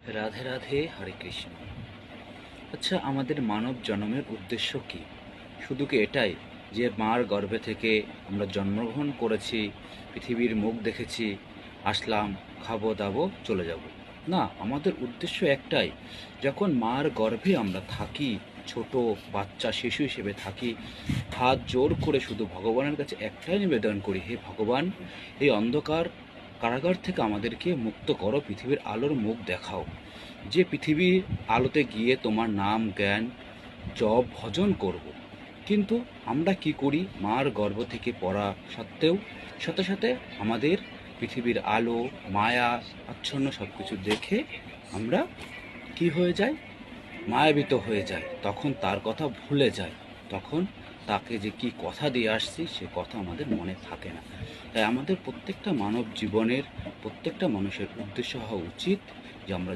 রাধে রাধে, হরে কৃষ্ণ। আচ্ছা, আমাদের মানব জন্মের উদ্দেশ্য কি? শুধু কি এটাই যে মার গর্ভে থেকে আমরা জন্মগ্রহণ করেছি, পৃথিবীর মুখ দেখেছি, আসলাম, খাবো দাবো, চলে যাব? না, আমাদের উদ্দেশ্য একটাই। যখন মার গর্ভে আমরা থাকি, ছোট বাচ্চা শিশু হিসেবে থাকি, হাত জোর করে শুধু ভগবানের কাছে একটাই নিবেদন করি, হে ভগবান, এই অন্ধকার কারাগার থেকে আমাদেরকে মুক্ত করো, পৃথিবীর আলোর মুখ দেখাও। যে পৃথিবীর আলোতে গিয়ে তোমার নাম জ্ঞান জপ ভজন করব। কিন্তু আমরা কি করি? মার গর্ভ থেকে পড়া সত্ত্বেও সাথে সাথে আমাদের পৃথিবীর আলো, মায়া, আচ্ছন্ন সব কিছু দেখে আমরা কি হয়ে যাই? মায়াবিত হয়ে যায়। তখন তার কথা ভুলে যায়। তখন তাকে যে কি কথা দিয়ে আসছি সে কথা আমাদের মনে থাকে না। তাই আমাদের প্রত্যেকটা মানব জীবনের প্রত্যেকটা মানুষের উদ্দেশ্য হওয়া উচিত যে আমরা